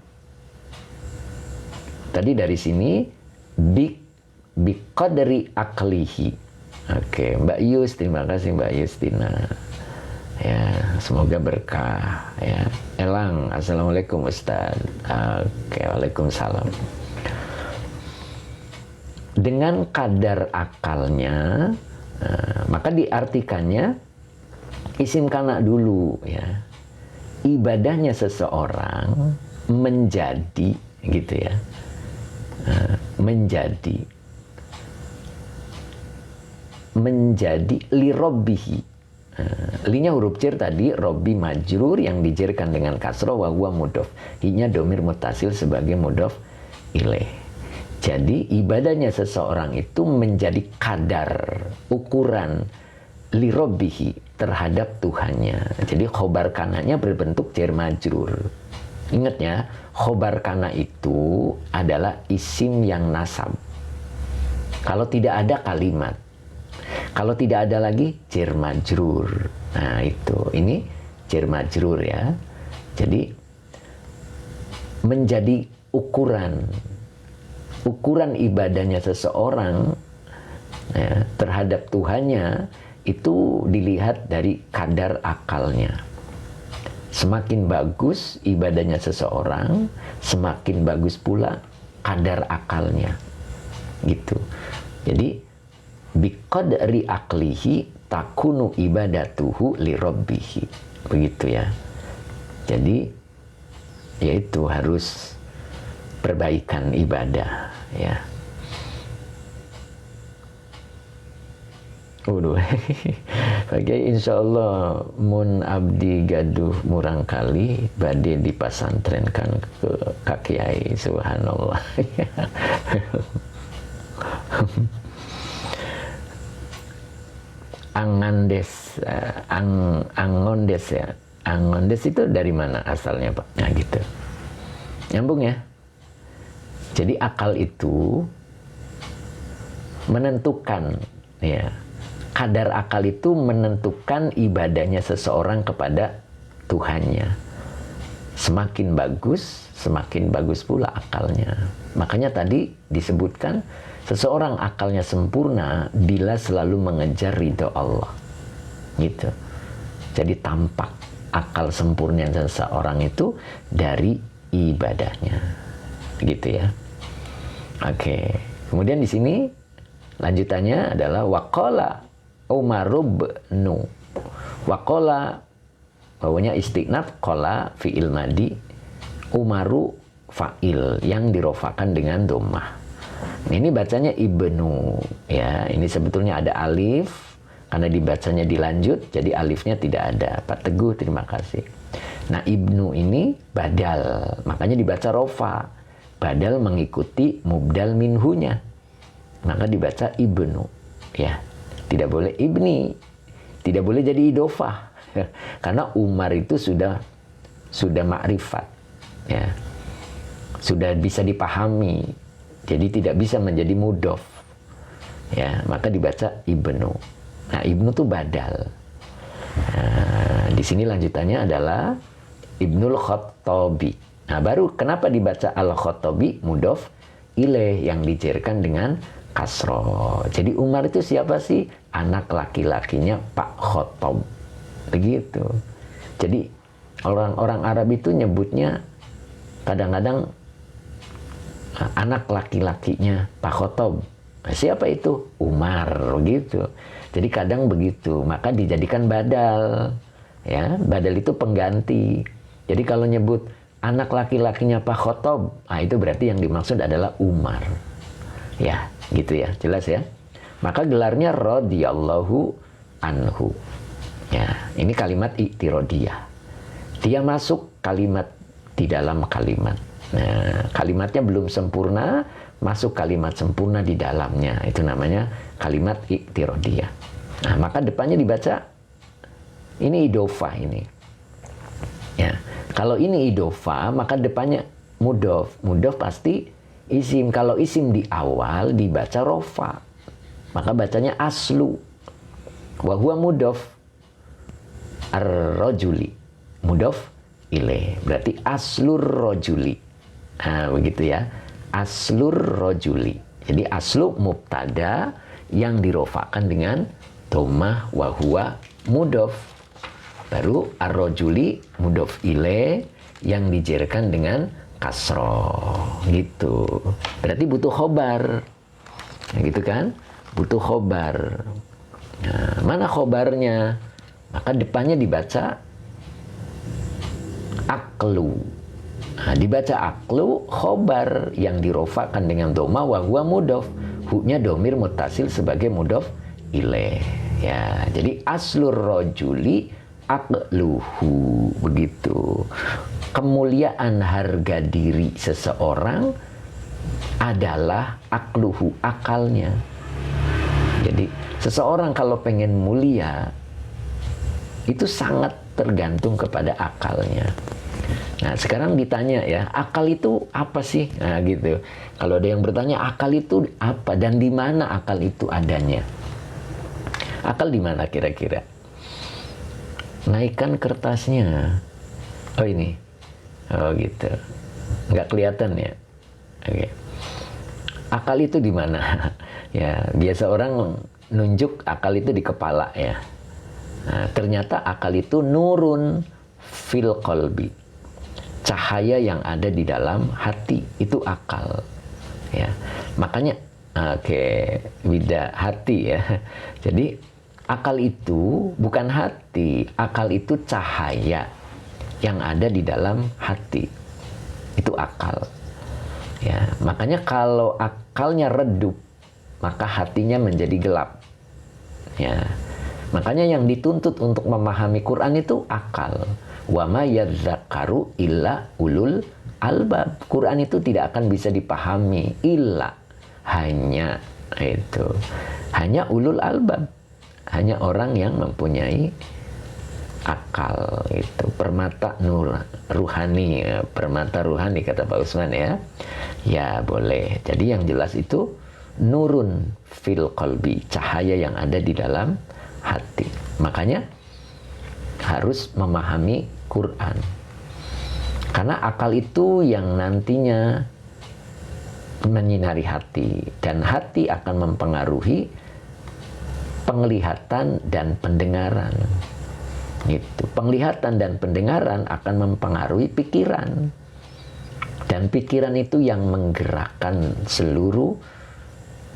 tadi dari sini bi qadri aklihi. Oke, Mbak Yus, terima kasih Mbak Yustina. Ya, semoga berkah. Ya, Elang, assalamualaikum Ustaz. Oke, waalaikumsalam. Dengan kadar akalnya, maka diartikannya isim kana dulu, ya. Ibadahnya seseorang menjadi, gitu ya, menjadi li robbihi. Linya huruf jar tadi, robbi majrur yang dijerkan dengan kasroh, wa huwa mudhof, hinya domir mutasil sebagai mudhof ilaih. Jadi ibadahnya seseorang itu menjadi kadar, ukuran li robbihi, terhadap Tuhannya. Jadi khobar kananya berbentuk jar majrur. Ingat ya, khobar kana itu adalah isim yang nasab. Kalau tidak ada kalimat, kalau tidak ada lagi jar majrur. Nah, itu. Ini jar majrur ya. Jadi menjadi ukuran ibadahnya seseorang, ya, terhadap Tuhannya itu dilihat dari kadar akalnya. Semakin bagus ibadahnya seseorang, semakin bagus pula kadar akalnya. Gitu. Jadi biqadri aklihi takunu ibadatuhu li rabbihi. Begitu ya. Jadi yaitu harus perbaikan ibadah, ya. Waduh. Bagi insyaallah mun abdi gaduh murang kali badhe dipasantrenkan ke Kak Kiai, subhanallah. Angondes ya. Angondes itu dari mana asalnya, Pak? Nah, gitu. Nyambung ya. Jadi akal itu menentukan, ya. Kadar akal itu menentukan ibadahnya seseorang kepada Tuhannya. Semakin bagus pula akalnya. Makanya tadi disebutkan seseorang akalnya sempurna bila selalu mengejar ridho Allah. Gitu. Jadi tampak akal sempurna seseorang itu dari ibadahnya. Gitu ya. Oke. Kemudian di sini lanjutannya adalah waqala Umarubnu. Waqala bawahnya istinaf, qala fi'il madi, Umaru fa'il yang dirofakan dengan dhammah. Nah, ini bacanya ibnu, ya. Ini sebetulnya ada alif karena dibacanya dilanjut, jadi alifnya tidak ada. Pak Teguh, terima kasih. Nah, ibnu ini badal, makanya dibaca rofa. Badal mengikuti mubdal minhunya, maka dibaca ibnu, ya. Tidak boleh ibni, tidak boleh jadi idofah, karena Umar itu sudah makrifat, ya. Sudah bisa dipahami. Jadi tidak bisa menjadi mudhof, ya, maka dibaca ibnu. Nah, ibnu itu badal. Nah, di sini lanjutannya adalah Ibnul Khattabi. Nah, baru kenapa dibaca Al-Khattabi mudhof ilaih yang dijerkan dengan kasroh. Jadi Umar itu siapa sih? Anak laki-lakinya Pak Khattab. Begitu. Jadi orang-orang Arab itu nyebutnya kadang-kadang anak laki-lakinya Pak Khattab. Nah, siapa itu? Umar, gitu. Jadi kadang begitu, maka dijadikan badal. Ya, badal itu pengganti. Jadi kalau nyebut anak laki-lakinya Pak Khattab, nah itu berarti yang dimaksud adalah Umar. Ya, gitu ya, jelas ya. Maka gelarnya radhiyallahu anhu. Ya, ini kalimat i'tirodiyah. Dia masuk kalimat di dalam kalimat. Nah, kalimatnya belum sempurna, masuk kalimat sempurna di dalamnya. Itu namanya kalimat iktirodiyah. Nah, maka depannya dibaca, ini idofah ini. Ya, kalau ini idofah, maka depannya mudof. Mudof pasti isim. Kalau isim di awal dibaca rofa, maka bacanya aslu. Wa huwa mudof ar-rajuli. Mudof ilaih. Berarti aslur rajuli. Nah, begitu ya. Aslur rajuli. Jadi aslu mubtada yang dirofakan dengan dhammah wa huwa mudof. Baru ar-rajuli mudof ilaih yang dijerkan dengan kasroh. Gitu. Berarti butuh khobar. Nah, gitu kan? Butuh khobar. Nah, mana khobarnya? Maka depannya dibaca aklu. Nah, dibaca aklu, khobar yang dirofakan dengan dhammah wa huwa mudof. Hu-nya domir mutasil sebagai mudof ilaih. Ya, jadi aslur rajuli akluhu. Begitu. Kemuliaan harga diri seseorang adalah akluhu, akalnya. Jadi seseorang kalau pengen mulia itu sangat tergantung kepada akalnya. Nah, sekarang ditanya ya, akal itu apa sih? Nah, gitu. Kalau ada yang bertanya, akal itu apa dan di mana akal itu adanya? Akal di mana kira-kira? Naikkan kertasnya. Oh, ini. Oh, gitu. Nggak kelihatan ya? Oke. Akal itu di mana? Ya, biasa orang nunjuk akal itu di kepala ya. Nah, ternyata akal itu nurun fil qalbi. Cahaya yang ada di dalam hati itu akal. Ya. Makanya beda hati ya. Jadi akal itu bukan hati, akal itu cahaya yang ada di dalam hati. Itu akal. Ya, makanya kalau akalnya redup, maka hatinya menjadi gelap. Ya. Makanya yang dituntut untuk memahami Quran itu akal. Wa ma yadzakaru illa ulul albab. Quran itu tidak akan bisa dipahami illa hanya itu. Hanya ulul albab. Hanya orang yang mempunyai akal itu, permata nur ruhani, permata ruhani kata Pak Usman ya. Ya boleh. Jadi yang jelas itu nurun fil qalbi, cahaya yang ada di dalam hati. Makanya harus memahami Quran. Karena akal itu yang nantinya menyinari hati dan hati akan mempengaruhi penglihatan dan pendengaran. Gitu. Penglihatan dan pendengaran akan mempengaruhi pikiran. Dan pikiran itu yang menggerakkan seluruh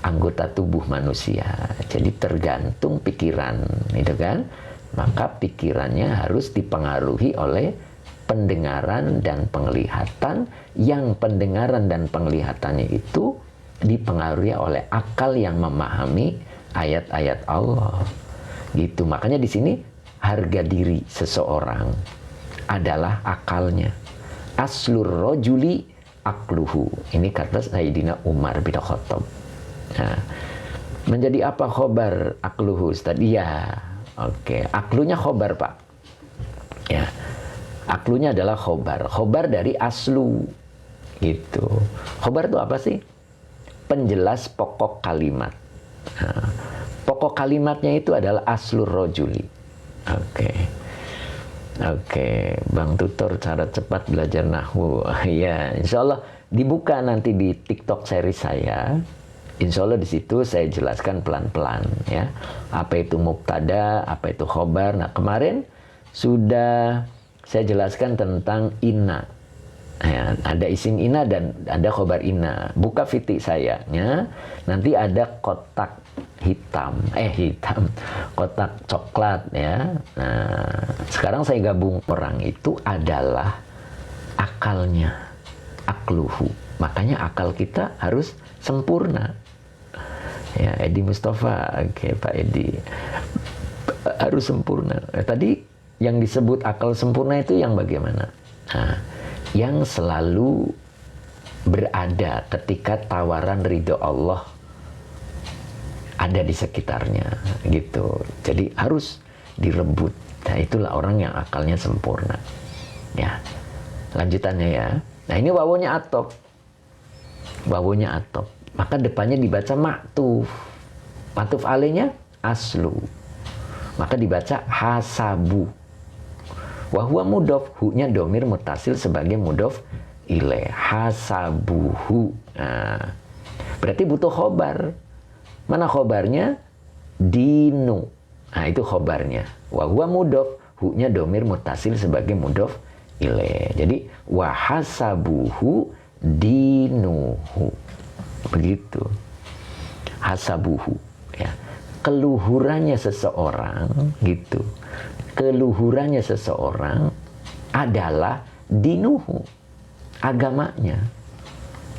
anggota tubuh manusia. Jadi tergantung pikiran, gitu kan? Maka pikirannya harus dipengaruhi oleh pendengaran dan penglihatan, yang pendengaran dan penglihatannya itu dipengaruhi oleh akal yang memahami ayat-ayat Allah. Gitu. Makanya di sini harga diri seseorang adalah akalnya. Aslur rajuli akluhu. Ini kata Sayyidina Umar bin Khattab. Nah, menjadi apa khobar akluhu Ustaz? Ya, oke. Aklunya khobar Pak. Ya, aklunya adalah khobar. Khobar dari aslu. Gitu. Khobar itu apa sih? Penjelas pokok kalimat. Nah, pokok kalimatnya itu adalah aslur rajuli. Oke, Bang Tutor cara cepat belajar nahwu. Ya, insya Allah dibuka nanti di TikTok seri saya. Insya Allah di situ saya jelaskan pelan-pelan ya. Apa itu mubtada, apa itu khobar. Nah, kemarin sudah saya jelaskan tentang inna. Ya, ada isim inna dan ada khobar inna. Buka fitik saya ya. Nanti ada kotak hitam, kotak coklat ya. Nah, sekarang saya gabung, orang itu adalah akalnya, akluhu. Makanya akal kita harus sempurna. Ya, Edi Mustafa, oke Pak Edi, harus sempurna. Tadi yang disebut akal sempurna itu yang bagaimana? Nah, yang selalu berada ketika tawaran ridho Allah ada di sekitarnya gitu. Jadi harus direbut. Nah, itulah orang yang akalnya sempurna. Ya. Lanjutannya ya. Nah, ini wawonya atop. Wawonya atop. Maka depannya dibaca maktuf. Maktuf alainya aslu. Maka dibaca hasabu. Wahwa mudof, hu-nya domir mutasil sebagai mudof ilaih. Hasabuhu. Nah, berarti butuh khobar. Mana khobarnya? Dinu. Nah, itu khobarnya. Wahwa mudof, hu-nya domir mutasil sebagai mudof ilaih. Jadi wahasabuhu dinuhu. Begitu. Hasabuhu, ya. Keluhurannya seseorang gitu. Keluhurannya seseorang adalah dinuhu, agamanya.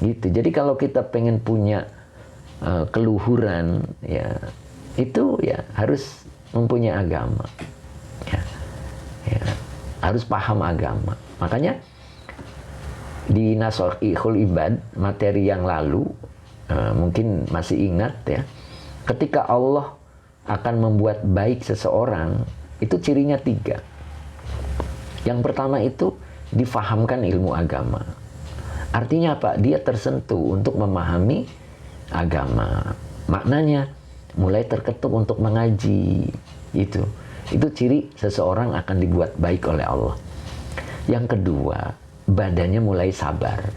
Gitu. Jadi kalau kita pengen punya keluhuran, ya itu ya harus mempunyai agama. Ya. Ya. Harus paham agama. Makanya di Nasoihul Ibad, materi yang lalu, mungkin masih ingat ya, ketika Allah akan membuat baik seseorang, itu cirinya 3. Yang pertama itu difahamkan ilmu agama. Artinya apa? Dia tersentuh untuk memahami agama. Maknanya mulai terketuk untuk mengaji. Itu ciri seseorang akan dibuat baik oleh Allah. Yang kedua, badannya mulai sabar.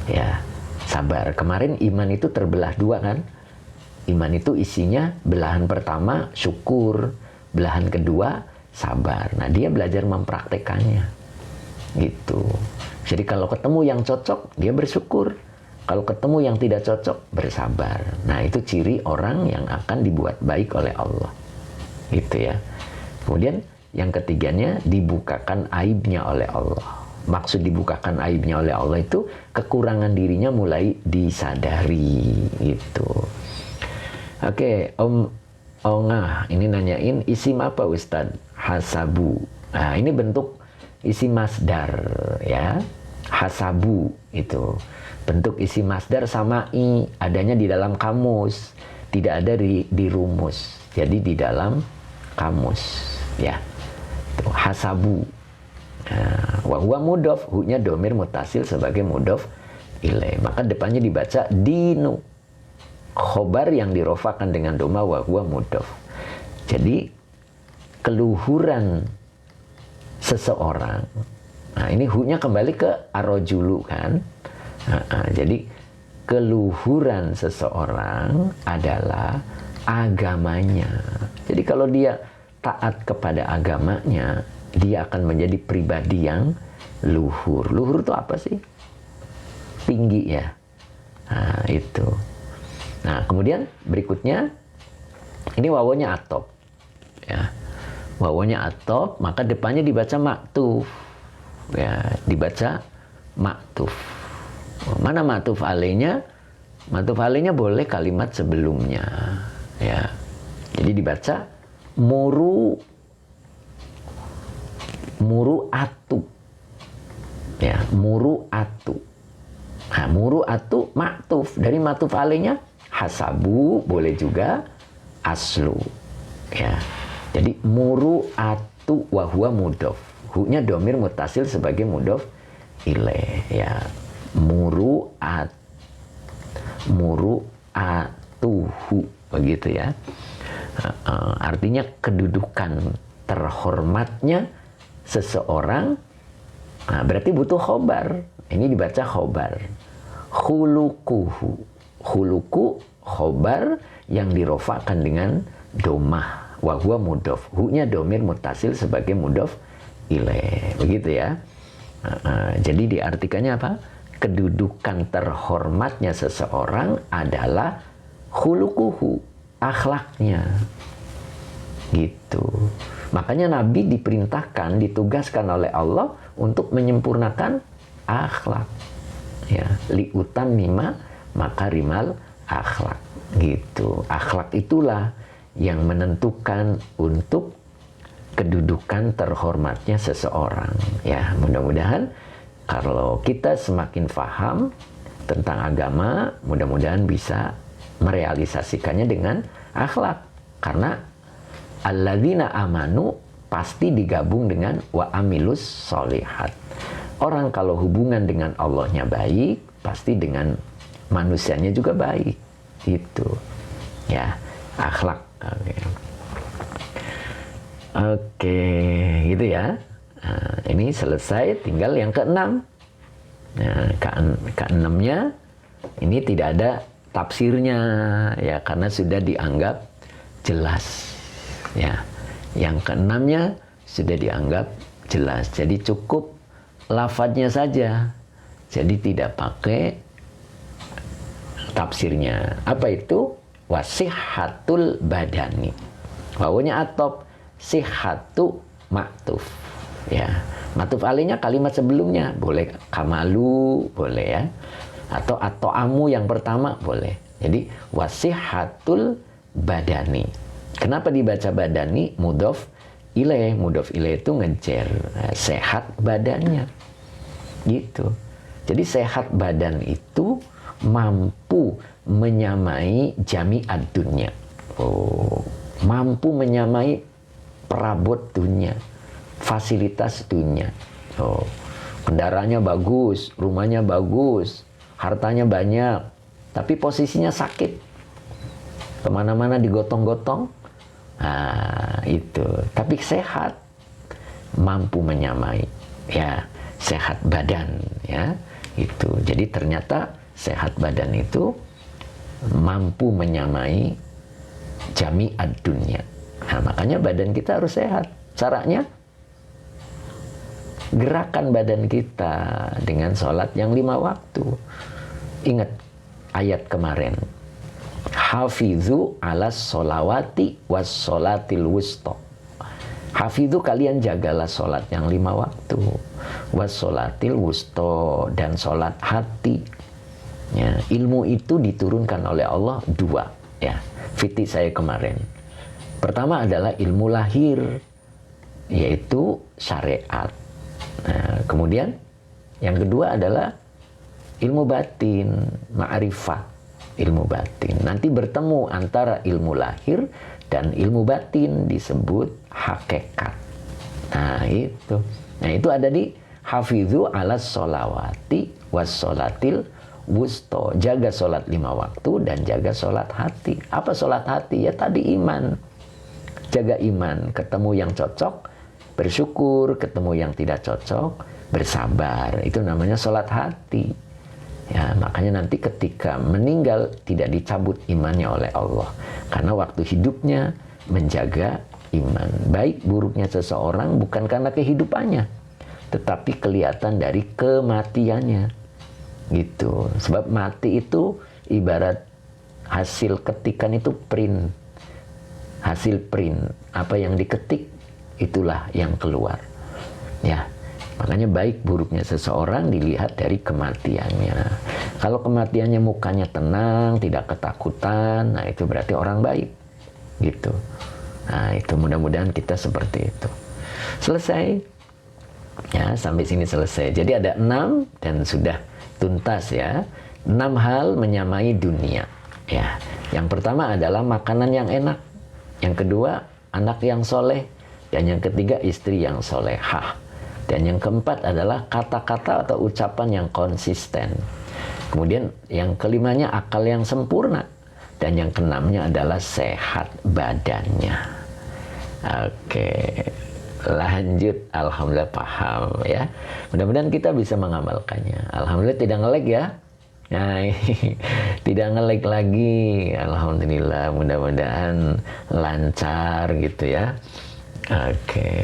Ya, sabar. Kemarin iman itu terbelah 2 kan? Iman itu isinya belahan pertama syukur, belahan kedua sabar. Nah, dia belajar mempraktekannya. Gitu. Jadi kalau ketemu yang cocok, dia bersyukur. Kalau ketemu yang tidak cocok, bersabar. Nah, itu ciri orang yang akan dibuat baik oleh Allah. Gitu ya. Kemudian yang ketiganya, dibukakan aibnya oleh Allah. Maksud dibukakan aibnya oleh Allah itu kekurangan dirinya mulai disadari. Gitu. Oke, Om Ongah ini nanyain isim apa Ustadz? Hasabu. Nah, ini bentuk isim masdar ya. Hasabu itu bentuk isim masdar samai, adanya di dalam kamus, tidak ada di rumus. Jadi di dalam kamus ya. Itu hasabu. Wa huwa mudhof, hu-nya domir mutasil sebagai mudhof ilaih. Maka depannya dibaca dinu. Khobar yang dirofakan dengan doma wa huwa mudhof. Jadi keluhuran seseorang. Nah, ini hu-nya kembali ke arrojulu kan. Jadi keluhuran seseorang adalah agamanya. Jadi kalau dia taat kepada agamanya, dia akan menjadi pribadi yang luhur. Luhur itu apa sih? Tinggi ya. Nah, itu. Nah, kemudian berikutnya ini wawonya atop. Ya. Wawonya atop, maka depannya dibaca maktuf. Ya, dibaca maktuf. Mana maktuf alaihnya? Maktuf alaihnya boleh kalimat sebelumnya. Ya. Jadi dibaca muru atu. Ya, muru atu. Nah, muru atu maktuf. Dari maktuf alaihnya hasabu, boleh juga aslu. Ya. Jadi muru atu wa huwa mudhof. Hu-nya domir mutasil sebagai mudhof ilaih. Ya. Muru atuhu, begitu ya. Artinya kedudukan terhormatnya seseorang. Nah, berarti butuh khobar. Ini dibaca khobar. Khulukuhu. Khuluku khobar yang dirofakan dengan domah. Wa huwa mudhof. Hu-nya domir mutasil sebagai mudhof ilaih. Begitu ya. Jadi diartikannya apa? Kedudukan terhormatnya seseorang adalah khulukuhu, akhlaknya. Gitu. Makanya Nabi diperintahkan, ditugaskan oleh Allah untuk menyempurnakan akhlak. Ya, liutan mima makarimal akhlak. Gitu. Akhlak itulah yang menentukan untuk kedudukan terhormatnya seseorang. Ya, mudah-mudahan Kalau kita semakin paham tentang agama, mudah-mudahan bisa merealisasikannya dengan akhlak. Karena alladzina amanu pasti digabung dengan wa amilus solihat. Orang kalau hubungan dengan Allahnya baik, pasti dengan manusianya juga baik. Itu ya, akhlak. Oke, gitu ya. Nah, ini selesai, tinggal yang keenam. Nah, keenamnya ini tidak ada tafsirnya ya, karena sudah dianggap jelas ya. Yang keenamnya sudah dianggap jelas, jadi cukup lafadznya saja, jadi tidak pakai tafsirnya. Apa itu? Wasihatul badani. Wawunya atop, sihatu maktuf. Ya, matuf alihnya kalimat sebelumnya, boleh kamalu, boleh ya, atau amu yang pertama boleh. Jadi wasihatul badani. Kenapa dibaca badani? Mudhof ilaih itu ngejer sehat badannya, gitu. Jadi sehat badan itu mampu menyamai jami'ad dunya. Mampu menyamai perabot dunia, fasilitas dunia. Kendaraannya bagus, rumahnya bagus, hartanya banyak, tapi posisinya sakit, kemana-mana digotong-gotong. Nah, itu. Tapi sehat, mampu menyamai, ya, sehat badan, ya, itu. Jadi ternyata sehat badan itu mampu menyamai jami'ad dunya. Nah, makanya badan kita harus sehat. Caranya, gerakan badan kita dengan sholat yang 5 waktu. Ingat ayat kemarin. Hafidhu ala sholawati was sholatil wusto. Hafidhu, kalian jagalah sholat yang 5 waktu. Was sholatil wusto, dan sholat hati. Ya, ilmu itu diturunkan oleh Allah 2. Ya, fiti saya kemarin. Pertama adalah ilmu lahir, yaitu syariat. Nah, kemudian yang kedua adalah ilmu batin, ma'rifat, ilmu batin. Nanti bertemu antara ilmu lahir dan ilmu batin, disebut hakikat. Nah, itu. Nah, itu ada di hafidhu ala sholawati was sholatil wusto. Jaga sholat 5 waktu dan jaga sholat hati. Apa sholat hati? Ya tadi iman. Jaga iman, ketemu yang cocok, bersyukur, ketemu yang tidak cocok, bersabar. Itu namanya sholat hati. Ya, makanya nanti ketika meninggal tidak dicabut imannya oleh Allah. Karena waktu hidupnya menjaga iman. Baik buruknya seseorang bukan karena kehidupannya, tetapi kelihatan dari kematiannya. Gitu. Sebab mati itu ibarat hasil ketikan itu print. Hasil print, apa yang diketik itulah yang keluar. Ya, makanya baik buruknya seseorang dilihat dari kematiannya. Kalau kematiannya mukanya tenang, tidak ketakutan, nah itu berarti orang baik. Gitu. Nah, itu mudah-mudahan kita seperti itu. Selesai. Ya, sampai sini selesai. Jadi ada 6 dan sudah tuntas ya. 6 hal menyamai dunia. Ya, yang pertama adalah makanan yang enak. Yang kedua, anak yang soleh. Dan yang ketiga, istri yang solehah. Dan yang keempat adalah kata-kata atau ucapan yang konsisten. Kemudian yang kelimanya, akal yang sempurna. Dan yang keenamnya adalah sehat badannya. Oke, lanjut. Alhamdulillah paham ya. Mudah-mudahan kita bisa mengamalkannya. Alhamdulillah tidak nge-lag ya. Nah, tidak nge-lag lagi. Alhamdulillah, mudah-mudahan lancar gitu ya. Oke.